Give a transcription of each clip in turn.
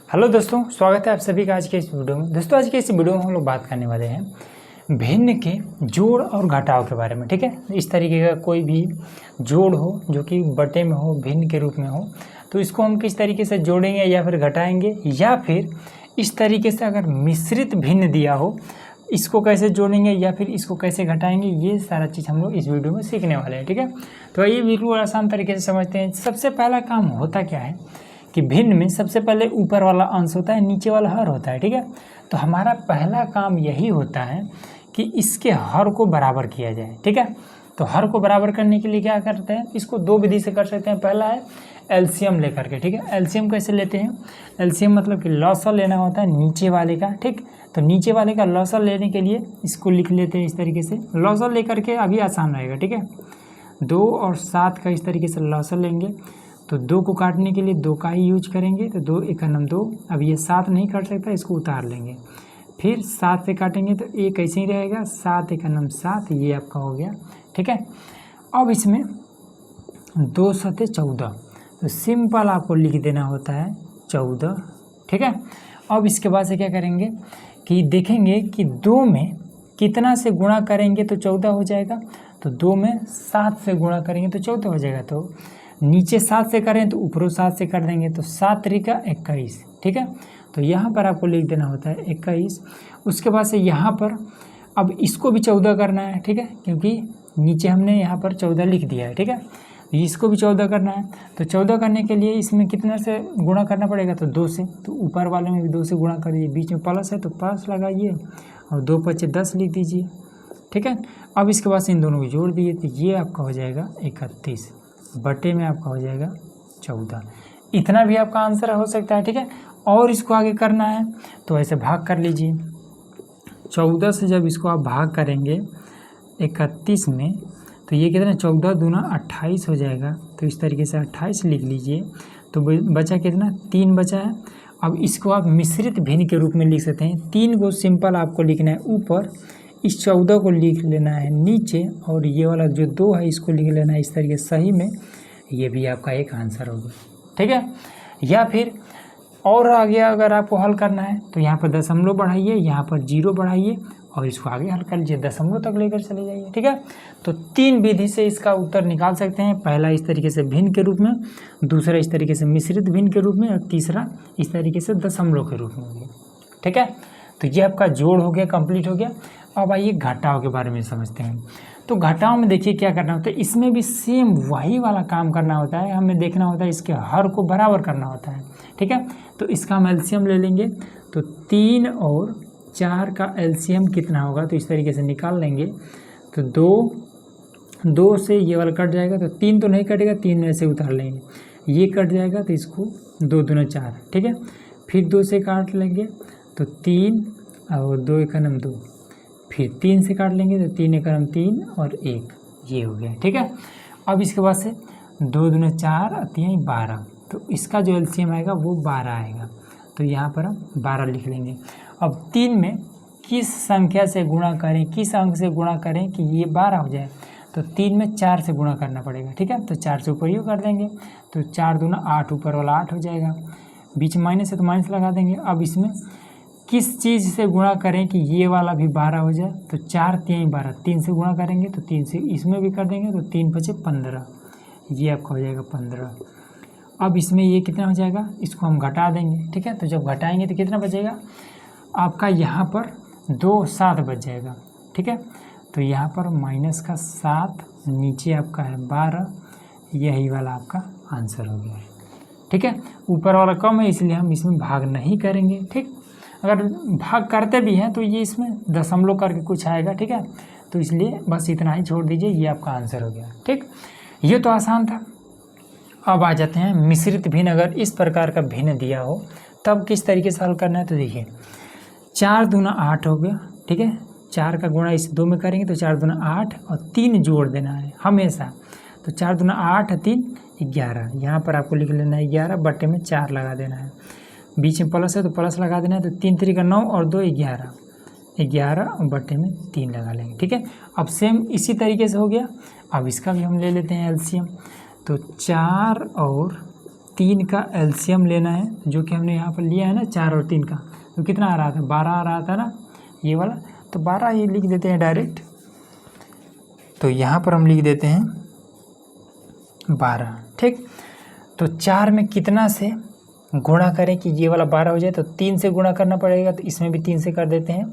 Hello दोस्तों, स्वागत है आप सभी का आज के इस वीडियो में। दोस्तों आज के इस वीडियो में हम लोग बात करने वाले हैं भिन्न के जोड़ और घटाव के बारे में। ठीक है, इस तरीके का कोई भी जोड़ हो जो कि बटे में हो, भिन्न के रूप में हो, तो इसको हम किस तरीके से जोड़ेंगे या फिर घटाएंगे, या फिर इस तरीके से अगर मिश्रित भिन्न दिया हो इसको कैसे जोड़ेंगे या फिर इसको कैसे घटाएंगे, ये सारा चीज़ हम लोग इस वीडियो में सीखने वाले हैं। ठीक है, तो ये बिल्कुल आसान तरीके से समझते हैं। सबसे पहला काम होता क्या है कि भिन्न में सबसे पहले ऊपर वाला अंश होता है, नीचे वाला हर होता है। ठीक है, तो हमारा पहला काम यही होता है कि इसके हर को बराबर किया जाए। ठीक है, तो हर को बराबर करने के लिए क्या करते हैं, इसको दो विधि से कर सकते हैं। पहला है एलसीएम लेकर के। ठीक है, एलसीएम कैसे लेते हैं, एलसीएम मतलब कि लॉसल लेना होता है नीचे वाले का। ठीक, तो नीचे वाले का लॉसल लेने के लिए इसको लिख लेते हैं इस तरीके से। लॉसल लेकर के अभी आसान रहेगा। ठीक है, 2 और 7 का इस तरीके से लॉसल लेंगे, तो 2 को काटने के लिए 2 का ही यूज करेंगे, तो 2 एक नम 2। अब ये 7 नहीं काट सकता, इसको उतार लेंगे। फिर 7 से काटेंगे तो एक ऐसे ही रहेगा, 7 एक नम 7, ये आपका हो गया। ठीक है, अब इसमें 2 सते 14, तो सिंपल आपको लिख देना होता है 14। ठीक है, अब इसके बाद से क्या करेंगे कि देखेंगे कि 2 में कितना से गुणा करेंगे तो 14 हो जाएगा, तो 2 में 7 से गुणा करेंगे तो 14 हो जाएगा। तो नीचे 7 से करें तो ऊपरों 7 से कर देंगे, तो 7 त्रिका 21। ठीक है, तो यहाँ पर आपको लिख देना होता है 21। उसके बाद से यहाँ पर अब इसको भी 14 करना है। ठीक है, क्योंकि नीचे हमने यहाँ पर 14 लिख दिया है। ठीक है, इसको भी 14 करना है, तो 14 करने के लिए इसमें कितना से गुणा करना पड़ेगा, तो 2 से। तो ऊपर वाले में भी 2 से गुणा करिए, बीच में प्लस है तो प्लस लगाइए और 2 × 5 = 10 लिख दीजिए। ठीक है, अब इसके बाद से इन दोनों को जोड़ दिए, तो ये आपका हो जाएगा 31 बटे में आपका हो जाएगा 14। इतना भी आपका आंसर हो सकता है। ठीक है, और इसको आगे करना है तो ऐसे भाग कर लीजिए। 14 से जब इसको आप भाग करेंगे 31 में, तो ये कितना, 14 दूना 28 हो जाएगा। तो इस तरीके से 28 लिख लीजिए, तो बचा कितना, 3 बचा है। अब इसको आप मिश्रित भिन्न के रूप में लिख सकते हैं। 3 को सिंपल आपको लिखना है ऊपर, इस 14 को लिख लेना है नीचे, और ये वाला जो 2 है इसको लिख लेना है इस तरीके से सही में। ये भी आपका एक आंसर होगा। ठीक है, या फिर और आगे अगर आपको हल करना है तो यहाँ पर दशमलव बढ़ाइए, यहाँ पर 0 बढ़ाइए और इसको आगे हल कर लीजिए, दशमलव तक लेकर चले जाइए। ठीक है, तो 3 विधि से इसका उत्तर निकाल सकते हैं। पहला इस तरीके से भिन्न के रूप में, दूसरा इस तरीके से मिश्रित भिन्न के रूप में, और तीसरा इस तरीके से दशमलव के रूप में हो गया। ठीक है, तो ये आपका जोड़ हो गया, कंप्लीट हो गया। अब आइए घटाव के बारे में समझते हैं। तो घटाव में देखिए क्या करना होता है, इसमें भी सेम वही वाला काम करना होता है। हमें देखना होता है इसके हर को बराबर करना होता है। ठीक है, तो इसका हम एलसीएम ले लेंगे, तो 3 और 4 का एलसीएम कितना होगा, तो इस तरीके से निकाल लेंगे। तो 2 से ये वाला कट जाएगा, तो 3 तो नहीं कटेगा, 3 ऐसे उतार लेंगे, ये कट जाएगा, तो इसको 2 दूना 4। ठीक है, फिर 2 से काट लेंगे तो 3 और 2 एक नम 2, फिर 3 से काट लेंगे तो 3 एक नम 3 और 1, ये हो गया। ठीक है, अब इसके बाद से 2 दूना 4 और 3 12, तो इसका जो एलसीएम आएगा वो 12 आएगा, तो यहाँ पर हम 12 लिख लेंगे। अब 3 में किस संख्या से गुणा करें, किस अंक से गुणा करें कि ये 12 हो जाए, तो 3 में 4 से गुणा करना पड़ेगा। ठीक है, तो 4 से ऊपर ही कर देंगे, तो 4 दूना 8, ऊपर वाला 8 हो जाएगा, बीच में माइनस है तो माइनस लगा देंगे। अब इसमें किस चीज़ से गुणा करें कि ये वाला भी 12 हो जाए, तो 4 3 12, 3 से गुणा करेंगे तो 3 से इसमें भी कर देंगे, तो 3 × 5 = 15, ये आपका हो जाएगा 15। अब इसमें ये कितना हो जाएगा, इसको हम घटा देंगे। ठीक है, तो जब घटाएंगे तो कितना बचेगा आपका, यहाँ पर 2 7 बच जाएगा। ठीक है, तो यहाँ पर माइनस का 7, नीचे आपका है 12, यही वाला आपका आंसर हो गया है। ठीक है, ऊपर वाला कम है इसलिए हम इसमें भाग नहीं करेंगे। ठीक, अगर भाग करते भी हैं तो ये इसमें दशमलव करके कुछ आएगा। ठीक है, तो इसलिए बस इतना ही छोड़ दीजिए, ये आपका आंसर हो गया। ठीक, ये तो आसान था। अब आ जाते हैं मिश्रित भिन्न। अगर इस प्रकार का भिन्न दिया हो तब किस तरीके से हल करना है, तो देखिए 4 दूना 8 हो गया। ठीक है, 4 का गुणा इस 2 में करेंगे तो 4 दूना 8 और 3 जोड़ देना है हमेशा, तो 4 दूना 8 3 11, यहाँ पर आपको लिख लेना है 11 बटे में 4 लगा देना है, बीच में प्लस है तो प्लस लगा देना है, तो 3 3 का 9 और 2 11, 11 बटे में 3 लगा लेंगे। ठीक है, अब सेम इसी तरीके से हो गया। अब इसका भी हम ले लेते हैं एलसीएम, तो 4 और 3 का एलसीएम लेना है, जो कि हमने यहाँ पर लिया है ना 4 और 3 का, तो कितना आ रहा था 12 आ रहा था ना ये वाला, तो 12 ये लिख देते हैं डायरेक्ट। तो यहाँ पर हम लिख देते हैं 12, ठीक। तो 4 में कितना से गुणा करें कि ये वाला 12 हो जाए, तो 3 से गुणा करना पड़ेगा, तो इसमें भी 3 से कर देते हैं,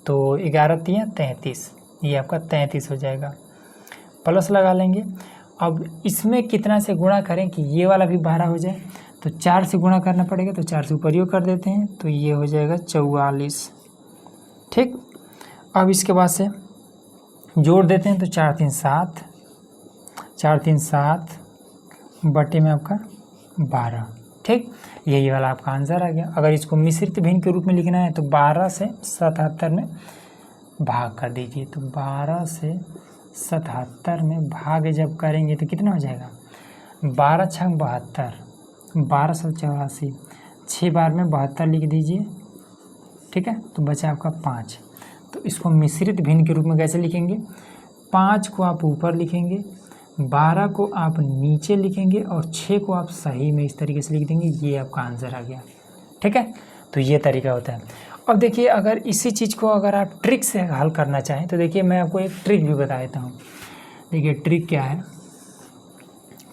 तो 11 3 33, ये आपका 33 हो जाएगा, प्लस लगा लेंगे। अब इसमें कितना से गुणा करें कि ये वाला भी 12 हो जाए, तो 4 से गुणा करना पड़ेगा, तो 4 से ऊपर योग कर देते हैं, तो ये हो जाएगा 44, ठीक। अब इसके बाद से जोड़ देते हैं, तो 4 3 7, 4 3 7 बटे में आपका 12, ठीक। यही वाला आपका आंसर आ गया। अगर इसको मिश्रित भिन्न के रूप में लिखना है तो 12 से 77 में भाग कर दीजिए, तो 12 से 77 में भाग जब करेंगे तो कितना हो जाएगा, 12 छक 72, 1284, 6 बार में 72 लिख दीजिए, ठीक है। तो बचा आपका 5। तो इसको मिश्रित भिन्न के रूप में कैसे लिखेंगे, 5 को आप ऊपर लिखेंगे, 12 को आप नीचे लिखेंगे और 6 को आप सही में इस तरीके से लिख देंगे, ये आपका आंसर आ गया, ठीक है। तो ये तरीका होता है। अब देखिए, अगर इसी चीज़ को अगर आप ट्रिक से हल करना चाहें तो देखिए मैं आपको एक ट्रिक भी बता देता हूँ। देखिए ट्रिक क्या है,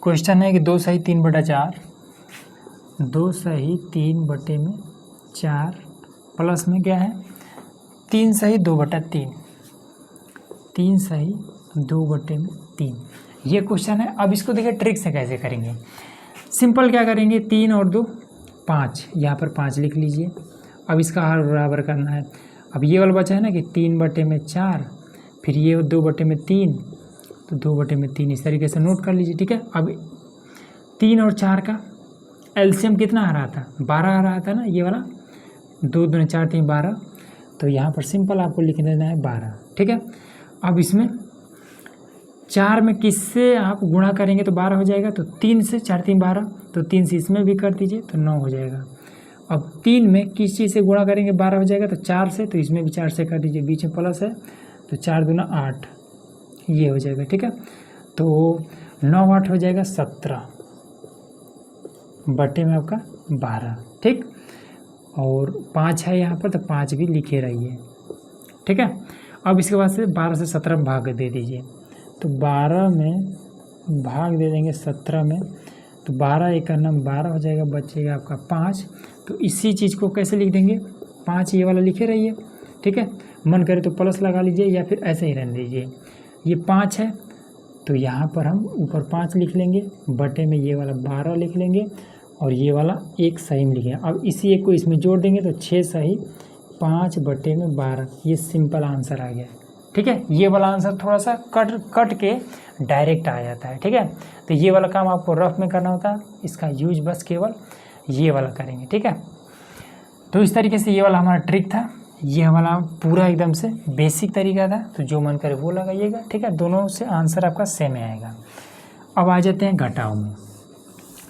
क्वेश्चन है कि 2 सही 3 बटा 4, 2 सही 3 बटे में 4 प्लस में क्या है 3 सही 2 बटा 3, 3 सही 2 बटे में 3, ये क्वेश्चन है। अब इसको देखिए ट्रिक से कैसे करेंगे, सिंपल क्या करेंगे, 3 और 2 5, यहाँ पर 5 लिख लीजिए। अब इसका हर बराबर करना है। अब ये वाला बचा है ना कि 3 बटे में 4, फिर ये 2 बटे में 3, तो 2 बटे में 3, इस तरीके से नोट कर लीजिए, ठीक है। अब 3 और 4 का एलसीएम कितना आ रहा था, 12 आ रहा था ना ये वाला, 2 दूनी 4 3 12, तो यहाँ पर सिंपल आपको लिख देना है 12, ठीक है। अब इसमें 4 में किससे आप गुणा करेंगे तो 12 हो जाएगा, तो 3 से 4 3 12, तो 3 से इसमें भी कर दीजिए तो 9 हो जाएगा। अब 3 में किस चीज़ से गुणा करेंगे 12 हो जाएगा, तो 4 से, तो इसमें भी 4 से कर दीजिए, बीच में प्लस है, तो 4 दूना 8, ये हो जाएगा, ठीक है। तो 9 8 हो जाएगा 17 बटे में आपका 12, ठीक। और 5 है यहाँ पर, तो 5 भी लिखे रहिए, ठीक है। अब इसके बाद से 12 से 17 में भाग दे दीजिए, तो 12 में भाग दे देंगे 17 में, तो 12 एक करना 12 हो जाएगा, बचेगा आपका 5। तो इसी चीज़ को कैसे लिख देंगे, 5 ये वाला लिखे रहिए, ठीक है। मन करे तो प्लस लगा लीजिए या फिर ऐसे ही रहने दीजिए। ये 5 है तो यहाँ पर हम ऊपर 5 लिख लेंगे, बटे में ये वाला 12 लिख लेंगे और ये वाला एक सही में लिखेंगे। अब इसी एक को इसमें जोड़ देंगे तो 6 सही 5 बटे में 12, ये सिंपल आंसर आ गया, ठीक है। ये वाला आंसर थोड़ा सा कट के डायरेक्ट आ जाता है, ठीक है। तो ये वाला काम आपको रफ में करना होता है, इसका यूज बस केवल ये वाला करेंगे, ठीक है। तो इस तरीके से ये वाला हमारा ट्रिक था, ये वाला पूरा एकदम से बेसिक तरीका था, तो जो मन करे वो लगाइएगा, ठीक है। दोनों से आंसर आपका सेम आएगा। अब आ जाते हैं घटाव में।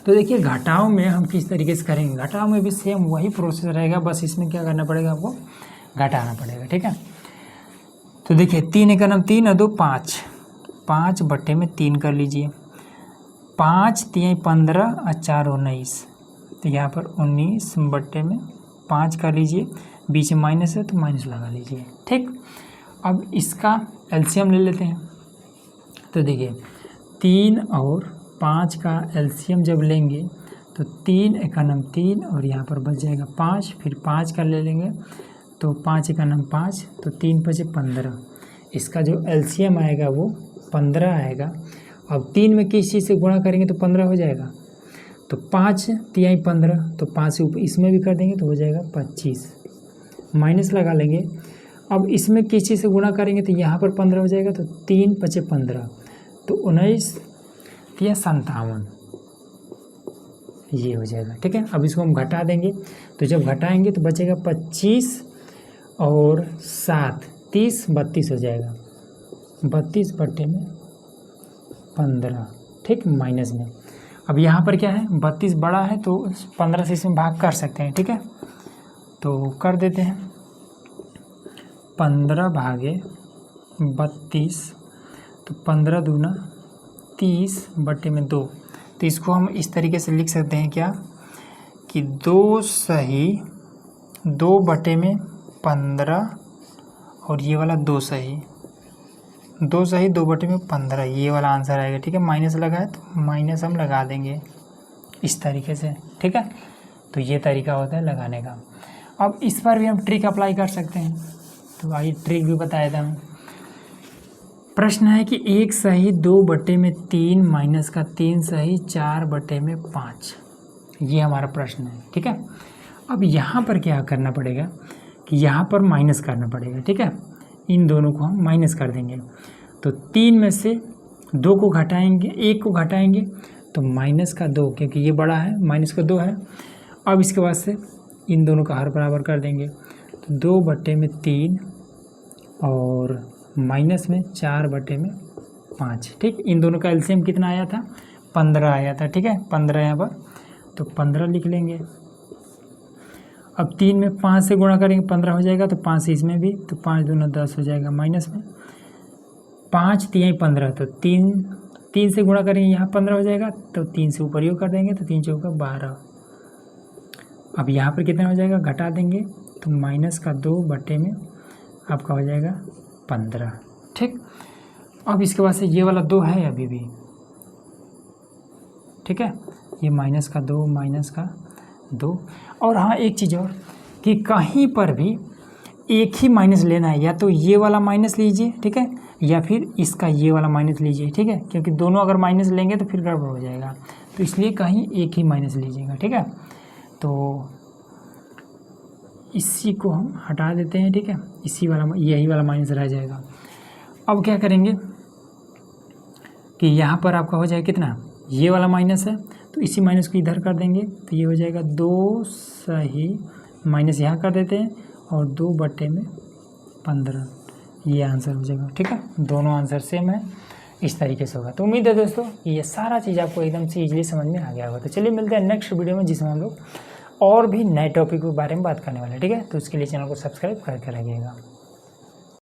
तो देखिए घटाव में हम किस तरीके से करेंगे, घटाव में भी सेम वही प्रोसेस रहेगा, बस इसमें क्या करना पड़ेगा, आपको घटाना पड़ेगा, ठीक है। तो देखिए 3 एक नम 3 और 2 5, 5 बटे में 3 कर लीजिए, 5 3 15 और 4 19, तो यहाँ पर 19 बटे में 5 कर लीजिए, बीच में माइनस है तो माइनस लगा लीजिए, ठीक। अब इसका एलसीएम ले लेते हैं। तो देखिए 3 और 5 का एलसीएम जब लेंगे तो 3 एकनम 3 और यहाँ पर बच जाएगा 5, फिर 5 का ले लेंगे तो 5 एकनम 5, तो 3 5 15, इसका जो एलसीएम आएगा वो 15 आएगा। अब 3 में किस चीज़ से गुणा करेंगे तो 15 हो जाएगा, तो 5 3 15, तो 5 से ऊपर इसमें भी कर देंगे तो हो जाएगा 25, माइनस लगा लेंगे। अब इसमें किस चीज़ से गुणा करेंगे तो यहाँ पर 15 हो जाएगा, तो 3 5 15, तो 19 3 57, ये हो जाएगा, ठीक है। अब इसको हम घटा देंगे, तो जब घटाएंगे तो बचेगा 25 और 7 30 32 हो जाएगा, 32 बटे में 15, ठीक, माइनस में। अब यहाँ पर क्या है 32 बड़ा है तो 15 से इसमें भाग कर सकते हैं, ठीक है। तो कर देते हैं 15 भागे 32, तो 15 दूना 30 बटे में 2, तो इसको हम इस तरीके से लिख सकते हैं क्या कि 2 सही 2/15 और ये वाला 2 सही 2/15 ये वाला आंसर आएगा। ठीक है, माइनस लगा है तो माइनस हम लगा देंगे इस तरीके से। ठीक है, तो ये तरीका होता है लगाने का। अब इस पर भी हम ट्रिक अप्लाई कर सकते हैं, तो आइए ट्रिक भी बताया था हमें। प्रश्न है कि 1 सही 2/3 माइनस का 3 सही 4/5, ये हमारा प्रश्न है। ठीक है, अब यहाँ पर क्या करना पड़ेगा कि यहाँ पर माइनस करना पड़ेगा। ठीक है, इन दोनों को हम माइनस कर देंगे, तो 3 में से 2 को घटाएंगे, 1 को घटाएंगे तो माइनस का 2, क्योंकि ये बड़ा है, माइनस का 2 है। अब इसके बाद से इन दोनों का हर बराबर कर देंगे, तो 2/3 और माइनस में 4/5। ठीक, इन दोनों का एलसीएम कितना आया था? 15 आया था। ठीक है, 15 यहाँ पर, तो 15 लिख लेंगे। अब 3 में 5 से गुणा करेंगे 15 हो जाएगा, तो 5 से इसमें भी, तो 5 दूना 10 हो जाएगा। माइनस में 5 3 15, तो 3 से गुणा करेंगे यहाँ 15 हो जाएगा, तो 3 से ऊपर योग कर देंगे, तो 3 चौका 12। अब यहाँ पर कितना हो जाएगा? घटा देंगे, तो माइनस का 2 में आपका हो जाएगा 15। ठीक, अब इसके बाद से ये वाला 2 है अभी भी। ठीक है, ये माइनस का 2 और हाँ एक चीज़ और कि कहीं पर भी एक ही माइनस लेना है, या तो ये वाला माइनस लीजिए, ठीक है, या फिर इसका ये वाला माइनस लीजिए। ठीक है, क्योंकि दोनों अगर माइनस लेंगे तो फिर गड़बड़ हो जाएगा, तो इसलिए कहीं एक ही माइनस लीजिएगा। ठीक है, तो इसी को हम हटा देते हैं। ठीक है, यही वाला माइनस रह जाएगा। अब क्या करेंगे कि यहाँ पर आपका हो जाएगा कितना? ये वाला माइनस है, तो इसी माइनस को इधर कर देंगे, तो ये हो जाएगा 2 सही माइनस यहाँ कर देते हैं और 2/15, ये आंसर हो जाएगा। ठीक है, दोनों आंसर सेम है, इस तरीके से होगा। तो उम्मीद है दोस्तों ये सारा चीज़ आपको एकदम से इजीली समझ में आ गया होगा। तो चलिए मिलते हैं नेक्स्ट वीडियो में, जिसमें हम लोग और भी नए टॉपिक के बारे में बात करने वाले हैं। ठीक है, तो उसके लिए चैनल को सब्सक्राइब करके रखिएगा।